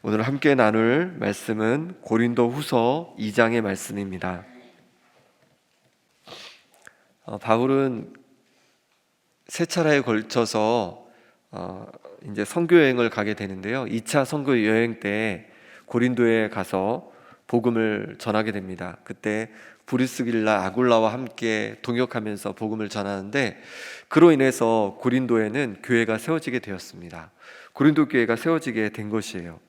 오늘 함께 나눌 말씀은 고린도후서 2장의 말씀입니다. 바울은 세 차례에 걸쳐서 이제 선교 여행을 가게 되는데요. 2차 선교 여행 때 고린도에 가서 복음을 전하게 됩니다. 그때 브리스길라 아굴라와 함께 동역하면서 복음을 전하는데, 그로 인해서 고린도에는 교회가 세워지게 되었습니다. 고린도 교회가 세워지게 된 것이에요.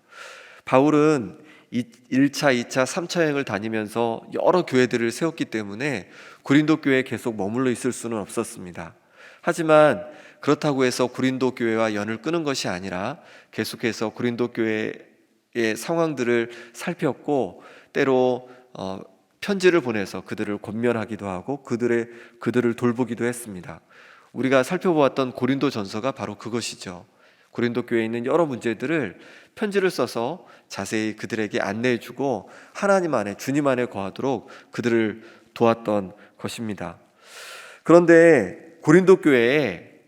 바울은 1차, 2차, 3차 여행을 다니면서 여러 교회들을 세웠기 때문에 고린도 교회에 계속 머물러 있을 수는 없었습니다. 하지만 그렇다고 해서 고린도 교회와 연을 끊은 것이 아니라 계속해서 고린도 교회의 상황들을 살폈고, 때로 편지를 보내서 그들을 권면하기도 하고 그들을 돌보기도 했습니다. 우리가 살펴보았던 고린도 전서가 바로 그것이죠. 고린도 교회에 있는 여러 문제들을 편지를 써서 자세히 그들에게 안내해주고 하나님 안에, 주님 안에 거하도록 그들을 도왔던 것입니다. 그런데 고린도 교회에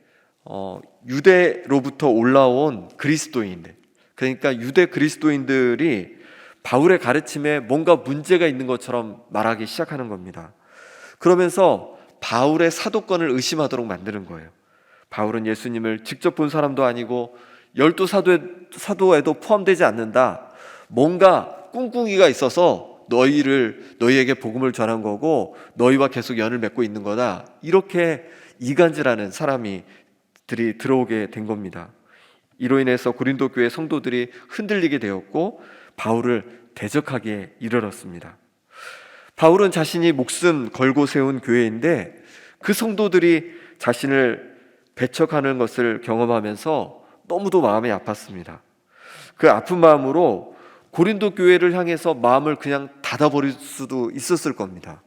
유대로부터 올라온 그리스도인들, 그러니까 유대 그리스도인들이 바울의 가르침에 뭔가 문제가 있는 것처럼 말하기 시작하는 겁니다. 그러면서 바울의 사도권을 의심하도록 만드는 거예요. 바울은 예수님을 직접 본 사람도 아니고 12사도에도 포함되지 않는다. 뭔가 꿍꿍이가 있어서 너희에게 복음을 전한 거고 너희와 계속 연을 맺고 있는 거다. 이렇게 이간질하는 사람들이 들어오게 된 겁니다. 이로 인해서 고린도 교회 성도들이 흔들리게 되었고 바울을 대적하게 이르렀습니다. 바울은 자신이 목숨 걸고 세운 교회인데 그 성도들이 자신을 배척하는 것을 경험하면서 너무도 마음이 아팠습니다. 그 아픈 마음으로 고린도 교회를 향해서 마음을 그냥 닫아버릴 수도 있었을 겁니다.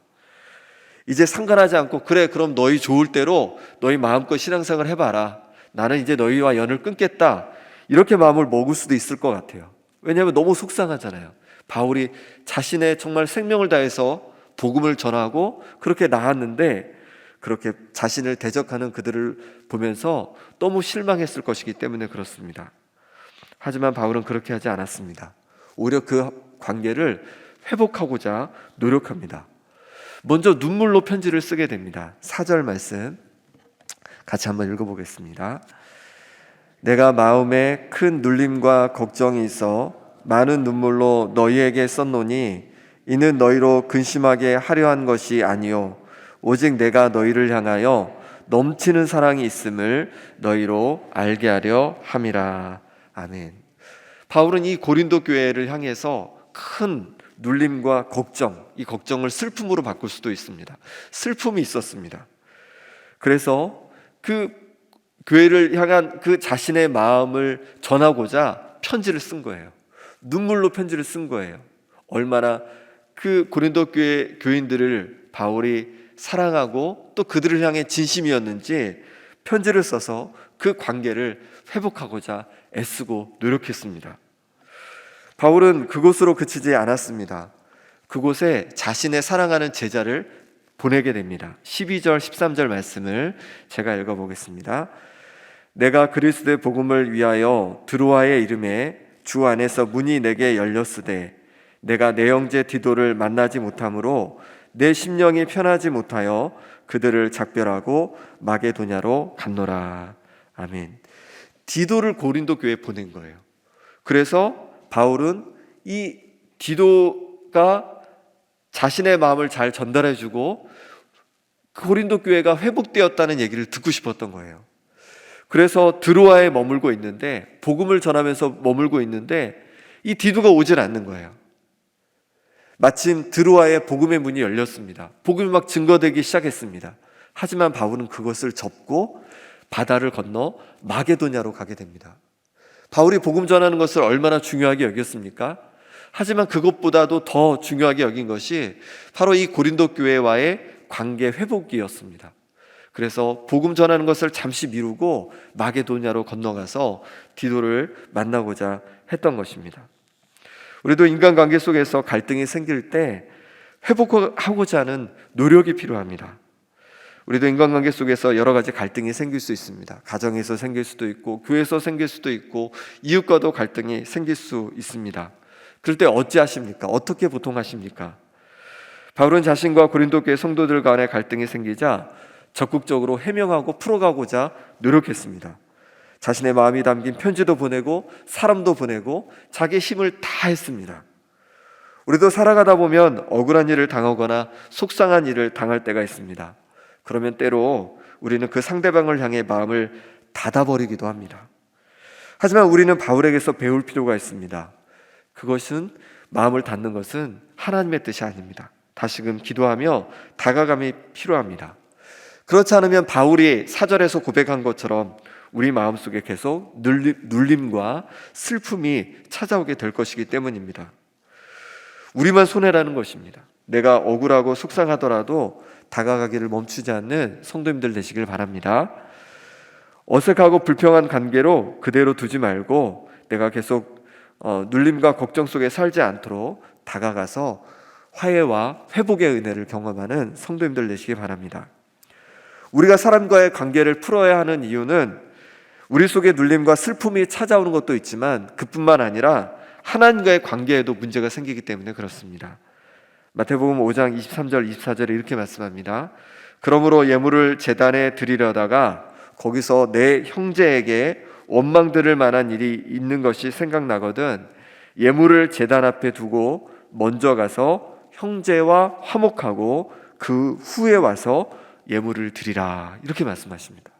이제 상관하지 않고 그래, 그럼 너희 좋을 대로 너희 마음껏 신앙생활 해봐라. 나는 이제 너희와 연을 끊겠다. 이렇게 마음을 먹을 수도 있을 것 같아요. 왜냐하면 너무 속상하잖아요. 바울이 자신의 정말 생명을 다해서 복음을 전하고 그렇게 나았는데 그렇게 자신을 대적하는 그들을 보면서 너무 실망했을 것이기 때문에 그렇습니다. 하지만 바울은 그렇게 하지 않았습니다. 오히려 그 관계를 회복하고자 노력합니다. 먼저 눈물로 편지를 쓰게 됩니다. 4절 말씀 같이 한번 읽어보겠습니다. 내가 마음에 큰 눌림과 걱정이 있어 많은 눈물로 너희에게 썼노니 이는 너희로 근심하게 하려 한 것이 아니요 오직 내가 너희를 향하여 넘치는 사랑이 있음을 너희로 알게 하려 함이라. 아멘. 바울은 이 고린도 교회를 향해서 큰 눌림과 걱정, 이 걱정을 슬픔으로 바꿀 수도 있습니다. 슬픔이 있었습니다. 그래서 그 교회를 향한 그 자신의 마음을 전하고자 편지를 쓴 거예요. 눈물로 편지를 쓴 거예요. 얼마나 그 고린도 교회 교인들을 바울이 사랑하고 또 그들을 향해 진심이었는지 편지를 써서 그 관계를 회복하고자 애쓰고 노력했습니다. 바울은 그곳으로 그치지 않았습니다. 그곳에 자신의 사랑하는 제자를 보내게 됩니다. 12절 13절 말씀을 제가 읽어보겠습니다. 내가 그리스도의 복음을 위하여 드로아의 이름에 주 안에서 문이 내게 열렸으되 내가 내 형제 디도를 만나지 못하므로 내 심령이 편하지 못하여 그들을 작별하고 마게도냐로 갔노라. 아멘. 디도를 고린도 교회에 보낸 거예요. 그래서 바울은 이 디도가 자신의 마음을 잘 전달해주고 고린도 교회가 회복되었다는 얘기를 듣고 싶었던 거예요. 그래서 드로아에 머물고 있는데, 복음을 전하면서 머물고 있는데 이 디도가 오질 않는 거예요. 마침 드로아의 복음의 문이 열렸습니다. 복음이 막 증거되기 시작했습니다. 하지만 바울은 그것을 접고 바다를 건너 마게도냐로 가게 됩니다. 바울이 복음 전하는 것을 얼마나 중요하게 여겼습니까? 하지만 그것보다도 더 중요하게 여긴 것이 바로 이 고린도 교회와의 관계 회복이었습니다. 그래서 복음 전하는 것을 잠시 미루고 마게도냐로 건너가서 디도를 만나고자 했던 것입니다. 우리도 인간관계 속에서 갈등이 생길 때 회복하고자 하는 노력이 필요합니다. 우리도 인간관계 속에서 여러 가지 갈등이 생길 수 있습니다. 가정에서 생길 수도 있고, 교회에서 생길 수도 있고, 이웃과도 갈등이 생길 수 있습니다. 그럴 때 어찌하십니까? 어떻게 보통 하십니까? 바울은 자신과 고린도 교회 성도들 간의 갈등이 생기자 적극적으로 해명하고 풀어가고자 노력했습니다. 자신의 마음이 담긴 편지도 보내고 사람도 보내고 자기 힘을 다했습니다. 우리도 살아가다 보면 억울한 일을 당하거나 속상한 일을 당할 때가 있습니다. 그러면 때로 우리는 그 상대방을 향해 마음을 닫아버리기도 합니다. 하지만 우리는 바울에게서 배울 필요가 있습니다. 그것은, 마음을 닫는 것은 하나님의 뜻이 아닙니다. 다시금 기도하며 다가감이 필요합니다. 그렇지 않으면 바울이 4절에서 고백한 것처럼 우리 마음속에 계속 눌림과 슬픔이 찾아오게 될 것이기 때문입니다. 우리만 손해라는 것입니다. 내가 억울하고 속상하더라도 다가가기를 멈추지 않는 성도님들 되시길 바랍니다. 어색하고 불평한 관계로 그대로 두지 말고 내가 계속 눌림과 걱정 속에 살지 않도록 다가가서 화해와 회복의 은혜를 경험하는 성도님들 되시기 바랍니다. 우리가 사람과의 관계를 풀어야 하는 이유는 우리 속에 눌림과 슬픔이 찾아오는 것도 있지만 그뿐만 아니라 하나님과의 관계에도 문제가 생기기 때문에 그렇습니다. 마태복음 5장 23절 24절에 이렇게 말씀합니다. 그러므로 예물을 제단에 드리려다가 거기서 내 형제에게 원망 들을 만한 일이 있는 것이 생각나거든 예물을 제단 앞에 두고 먼저 가서 형제와 화목하고 그 후에 와서 예물을 드리라, 이렇게 말씀하십니다.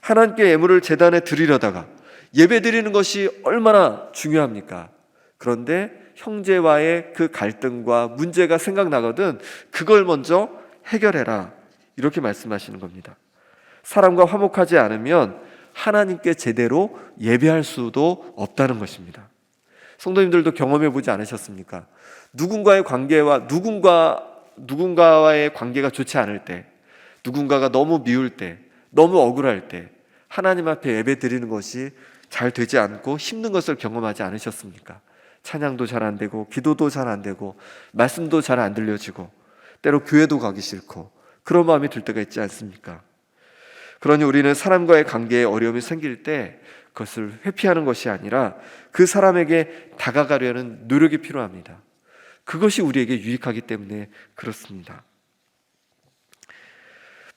하나님께 예물을 제단에 드리려다가 예배 드리는 것이 얼마나 중요합니까? 그런데 형제와의 그 갈등과 문제가 생각나거든 그걸 먼저 해결해라, 이렇게 말씀하시는 겁니다. 사람과 화목하지 않으면 하나님께 제대로 예배할 수도 없다는 것입니다. 성도님들도 경험해 보지 않으셨습니까? 누군가의 관계와 누군가와의 관계가 좋지 않을 때, 누군가가 너무 미울 때, 너무 억울할 때 하나님 앞에 예배 드리는 것이 잘 되지 않고 힘든 것을 경험하지 않으셨습니까? 찬양도 잘 안 되고 기도도 잘 안 되고 말씀도 잘 안 들려지고 때로 교회도 가기 싫고 그런 마음이 들 때가 있지 않습니까? 그러니 우리는 사람과의 관계에 어려움이 생길 때 그것을 회피하는 것이 아니라 그 사람에게 다가가려는 노력이 필요합니다. 그것이 우리에게 유익하기 때문에 그렇습니다.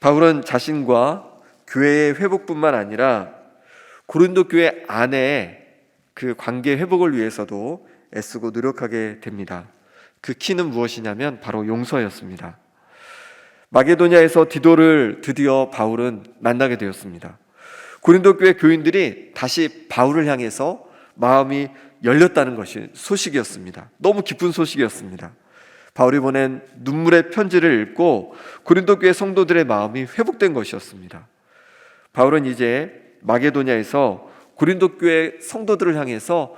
바울은 자신과 교회의 회복뿐만 아니라 고린도 교회 안에 그 관계 회복을 위해서도 애쓰고 노력하게 됩니다. 그 키는 무엇이냐면 바로 용서였습니다. 마게도냐에서 디도를 드디어 바울은 만나게 되었습니다. 고린도 교회 교인들이 다시 바울을 향해서 마음이 열렸다는 것이 소식이었습니다. 너무 기쁜 소식이었습니다. 바울이 보낸 눈물의 편지를 읽고 고린도 교회 성도들의 마음이 회복된 것이었습니다. 바울은 이제 마게도냐에서 고린도 교회 성도들을 향해서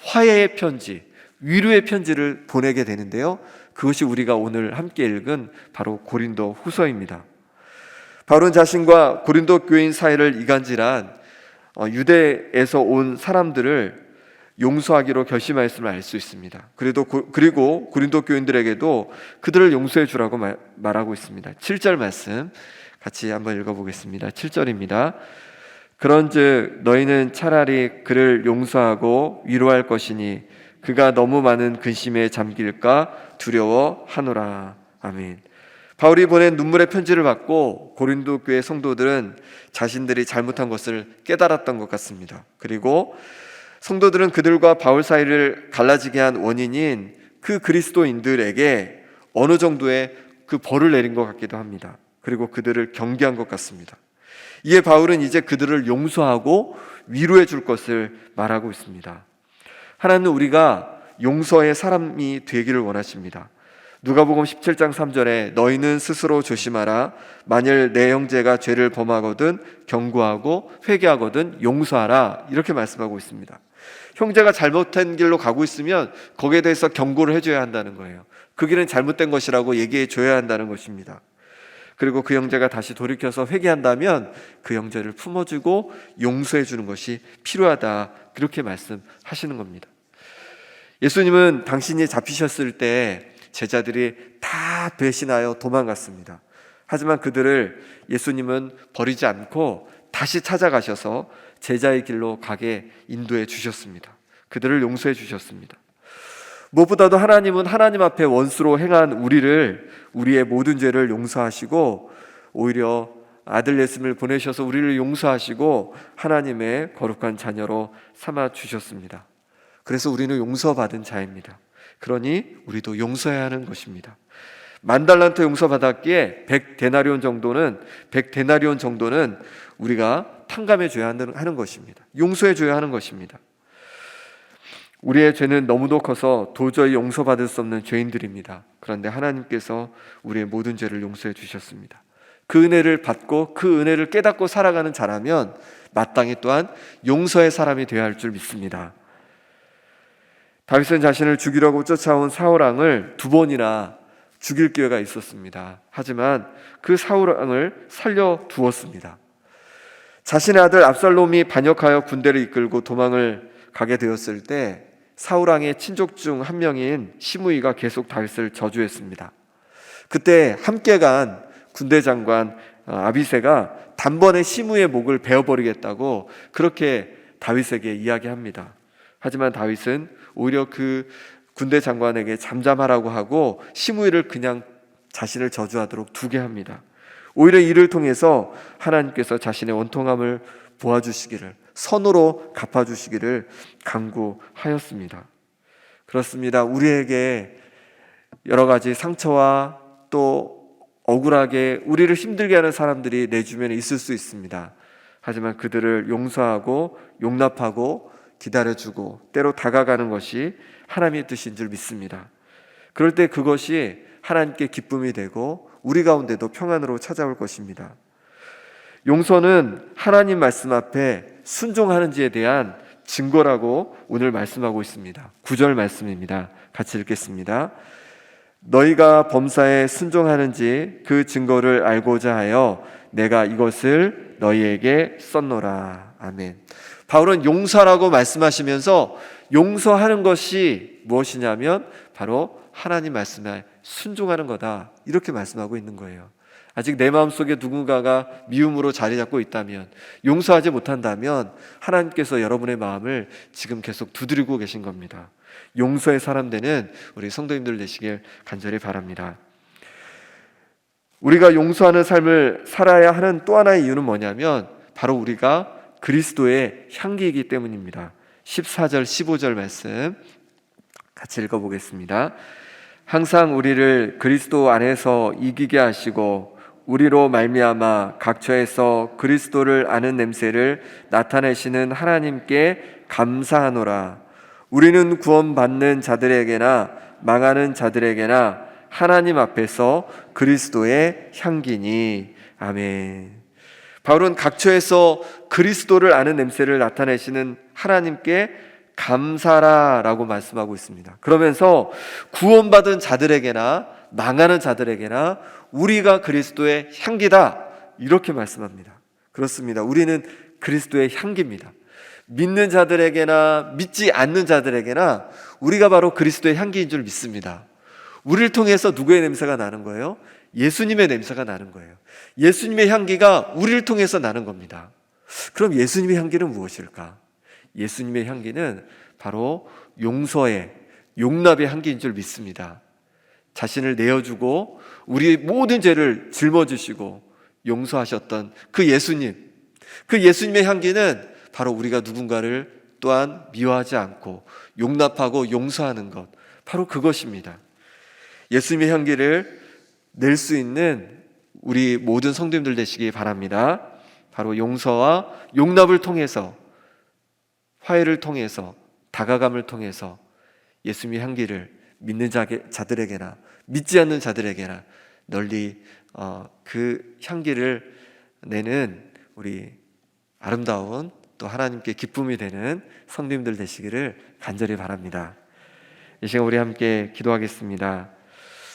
화해의 편지, 위로의 편지를 보내게 되는데요. 그것이 우리가 오늘 함께 읽은 바로 고린도 후서입니다. 바울은 자신과 고린도 교인 사이를 이간질한 유대에서 온 사람들을 용서하기로 결심하였음을 알 수 있습니다. 그리고 고린도 교인들에게도 그들을 용서해 주라고 말하고 있습니다. 7절 말씀 같이 한번 읽어보겠습니다. 7절입니다. 그런즉 너희는 차라리 그를 용서하고 위로할 것이니 그가 너무 많은 근심에 잠길까 두려워하노라. 아멘. 바울이 보낸 눈물의 편지를 받고 고린도 교회 성도들은 자신들이 잘못한 것을 깨달았던 것 같습니다. 그리고 성도들은 그들과 바울 사이를 갈라지게 한 원인인 그 그리스도인들에게 어느 정도의 그 벌을 내린 것 같기도 합니다. 그리고 그들을 경계한 것 같습니다. 이에 바울은 이제 그들을 용서하고 위로해 줄 것을 말하고 있습니다. 하나님은 우리가 용서의 사람이 되기를 원하십니다. 누가복음 17장 3절에 너희는 스스로 조심하라. 만일 내 형제가 죄를 범하거든 경고하고 회개하거든 용서하라. 이렇게 말씀하고 있습니다. 형제가 잘못된 길로 가고 있으면 거기에 대해서 경고를 해줘야 한다는 거예요. 그 길은 잘못된 것이라고 얘기해 줘야 한다는 것입니다. 그리고 그 형제가 다시 돌이켜서 회개한다면 그 형제를 품어주고 용서해 주는 것이 필요하다, 그렇게 말씀하시는 겁니다. 예수님은 당신이 잡히셨을 때 제자들이 다 배신하여 도망갔습니다. 하지만 그들을 예수님은 버리지 않고 다시 찾아가셔서 제자의 길로 가게 인도해 주셨습니다. 그들을 용서해 주셨습니다. 무엇보다도 하나님은 하나님 앞에 원수로 행한 우리의 모든 죄를 용서하시고 오히려 아들 예수님을 보내셔서 우리를 용서하시고 하나님의 거룩한 자녀로 삼아 주셨습니다. 그래서 우리는 용서받은 자입니다. 그러니 우리도 용서해야 하는 것입니다. 10,000달란트 용서받았기에 100데나리온 정도는 우리가 탕감해 줘야 하는 것입니다. 용서해 줘야 하는 것입니다. 우리의 죄는 너무도 커서 도저히 용서받을 수 없는 죄인들입니다. 그런데 하나님께서 우리의 모든 죄를 용서해 주셨습니다. 그 은혜를 받고 그 은혜를 깨닫고 살아가는 자라면 마땅히 또한 용서의 사람이 되어야 할 줄 믿습니다. 다윗은 자신을 죽이려고 쫓아온 사울왕을 2번이나 죽일 기회가 있었습니다. 하지만 그 사울왕을 살려두었습니다. 자신의 아들 압살롬이 반역하여 군대를 이끌고 도망을 가게 되었을 때 사울왕의 친족 중 한 명인 시므이가 계속 다윗을 저주했습니다. 그때 함께 간 군대 장관 아비새가 단번에 시므이의 목을 베어버리겠다고 그렇게 다윗에게 이야기합니다. 하지만 다윗은 오히려 그 군대 장관에게 잠잠하라고 하고 시므이를 그냥 자신을 저주하도록 두게 합니다. 오히려 이를 통해서 하나님께서 자신의 원통함을 보아주시기를, 선으로 갚아주시기를 간구하였습니다. 그렇습니다. 우리에게 여러 가지 상처와 또 억울하게 우리를 힘들게 하는 사람들이 내 주변에 있을 수 있습니다. 하지만 그들을 용서하고 용납하고 기다려주고 때로 다가가는 것이 하나님의 뜻인 줄 믿습니다. 그럴 때 그것이 하나님께 기쁨이 되고 우리 가운데도 평안으로 찾아올 것입니다. 용서는 하나님 말씀 앞에 순종하는지에 대한 증거라고 오늘 말씀하고 있습니다. 9절 말씀입니다. 같이 읽겠습니다. 너희가 범사에 순종하는지 그 증거를 알고자 하여 내가 이것을 너희에게 썼노라. 아멘. 바울은 용서라고 말씀하시면서 용서하는 것이 무엇이냐면 바로 하나님 말씀에 순종하는 거다, 이렇게 말씀하고 있는 거예요. 아직 내 마음속에 누군가가 미움으로 자리 잡고 있다면, 용서하지 못한다면 하나님께서 여러분의 마음을 지금 계속 두드리고 계신 겁니다. 용서의 사람 되는 우리 성도님들 되시길 간절히 바랍니다. 우리가 용서하는 삶을 살아야 하는 또 하나의 이유는 뭐냐면 바로 우리가 그리스도의 향기이기 때문입니다. 14절 15절 말씀 같이 읽어보겠습니다. 항상 우리를 그리스도 안에서 이기게 하시고 우리로 말미암아 각처에서 그리스도를 아는 냄새를 나타내시는 하나님께 감사하노라. 우리는 구원받는 자들에게나 망하는 자들에게나 하나님 앞에서 그리스도의 향기니. 아멘. 바울은 각처에서 그리스도를 아는 냄새를 나타내시는 하나님께 감사라라고 말씀하고 있습니다. 그러면서 구원받은 자들에게나 망하는 자들에게나 우리가 그리스도의 향기다, 이렇게 말씀합니다. 그렇습니다. 우리는 그리스도의 향기입니다. 믿는 자들에게나 믿지 않는 자들에게나 우리가 바로 그리스도의 향기인 줄 믿습니다. 우리를 통해서 누구의 냄새가 나는 거예요? 예수님의 냄새가 나는 거예요. 예수님의 향기가 우리를 통해서 나는 겁니다. 그럼 예수님의 향기는 무엇일까? 예수님의 향기는 바로 용서의, 용납의 향기인 줄 믿습니다. 자신을 내어주고 우리의 모든 죄를 짊어지시고 용서하셨던 그 예수님의 향기는 바로 우리가 누군가를 또한 미워하지 않고 용납하고 용서하는 것, 바로 그것입니다. 예수님의 향기를 낼 수 있는 우리 모든 성도님들 되시기 바랍니다. 바로 용서와 용납을 통해서, 화해를 통해서, 다가감을 통해서 예수님의 향기를 믿는 자들에게나 믿지 않는 자들에게나 널리 그 향기를 내는 우리 아름다운 또 하나님께 기쁨이 되는 성도님들 되시기를 간절히 바랍니다. 이 시간 우리 함께 기도하겠습니다.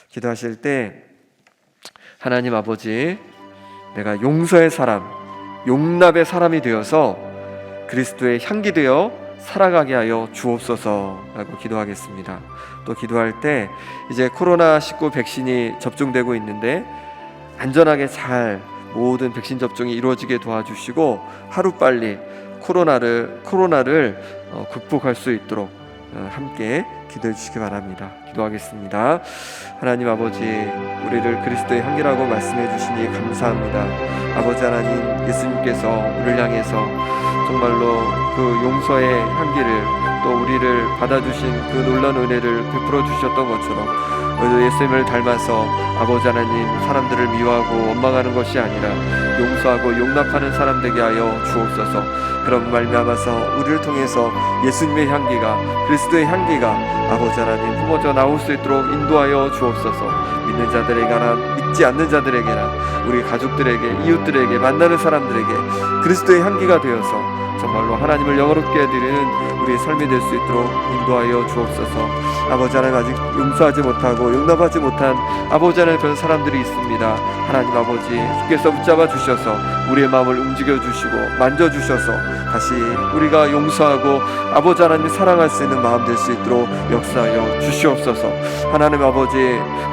기도하실 때 하나님 아버지, 내가 용서의 사람, 용납의 사람이 되어서 그리스도의 향기 되어 살아가게 하여 주옵소서라고 기도하겠습니다. 또 기도할 때 이제 코로나19 백신이 접종되고 있는데 안전하게 잘 모든 백신 접종이 이루어지게 도와주시고 하루빨리 코로나를 극복할 수 있도록 함께 기도해 주시기 바랍니다. 기도하겠습니다. 하나님 아버지, 우리를 그리스도의 향기라고 말씀해 주시니 감사합니다. 아버지 하나님, 예수님께서 우리를 향해서 정말로 그 용서의 향기를, 또 우리를 받아주신 그 놀라운 은혜를 베풀어 주셨던 것처럼 예수님을 닮아서 아버지 하나님, 사람들을 미워하고 원망하는 것이 아니라 용서하고 용납하는 사람 되게 하여 주옵소서. 그런 말미암아서 우리를 통해서 예수님의 향기가, 그리스도의 향기가 아버지 하나님 품어져 나올 수 있도록 인도하여 주옵소서. 믿는 자들에게나 믿지 않는 자들에게나 우리 가족들에게, 이웃들에게, 만나는 사람들에게 그리스도의 향기가 되어서 정말로 하나님을 영화롭게 해드리는 우리의 삶이 될 수 있도록 인도하여 주옵소서. 아버지 하나님, 아직 용서하지 못하고 용납하지 못한 아버지 하나님 그런 사람들이 있습니다. 하나님 아버지, 주께서 붙잡아 주셔서 우리의 마음을 움직여 주시고 만져 주셔서 다시 우리가 용서하고 아버지 하나님 사랑할 수 있는 마음 될 수 있도록 역사하여 주시옵소서. 하나님 아버지,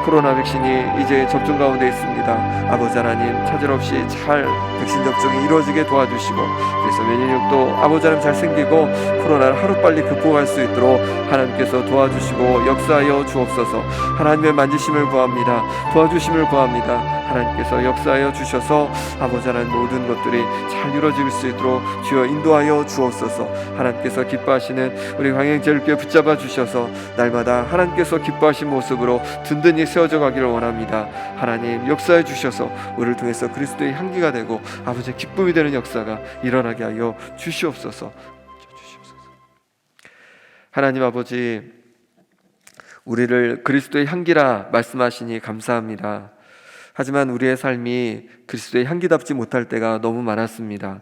코로나 백신이 이제 접종 가운데 있습니다. 아버지 하나님, 차질 없이 잘 백신 접종이 이루어지게 도와주시고, 그래서 면역력도 아버지 하나님 잘 생기고 코로나를 하루빨리 극복할 수 있도록 하나님께서 도와주시고 역사하여 주옵소서. 하나님의 만지심을 구합니다. 도와주심을 구합니다. 하나님께서 역사하여 주셔서 아버지 하나님 모든 것들이 잘 이루어질 수 있도록 주여 인도하여 주옵소서. 하나님께서 기뻐하시는 우리 광양제일교회 붙잡아 주셔서 날마다 하나님께서 기뻐하신 모습으로 든든히 세워져 가기를 원합니다. 하나님 역사해 주셔서 우리를 통해서 그리스도의 향기가 되고 아버지의 기쁨이 되는 역사가 일어나게 하여 주시옵소서. 하나님 아버지, 우리를 그리스도의 향기라 말씀하시니 감사합니다. 하지만 우리의 삶이 그리스도의 향기답지 못할 때가 너무 많았습니다.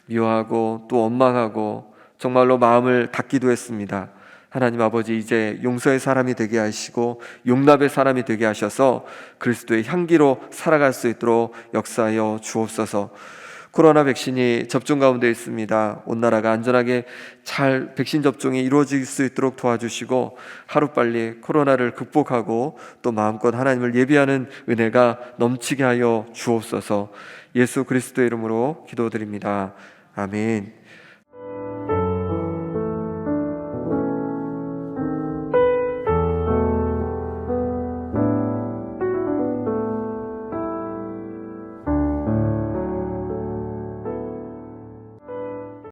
미워하고 또 원망하고 정말로 마음을 닫기도 했습니다. 하나님 아버지, 이제 용서의 사람이 되게 하시고 용납의 사람이 되게 하셔서 그리스도의 향기로 살아갈 수 있도록 역사하여 주옵소서. 코로나 백신이 접종 가운데 있습니다. 온 나라가 안전하게 잘 백신 접종이 이루어질 수 있도록 도와주시고 하루빨리 코로나를 극복하고 또 마음껏 하나님을 예비하는 은혜가 넘치게 하여 주옵소서. 예수 그리스도의 이름으로 기도드립니다. 아멘.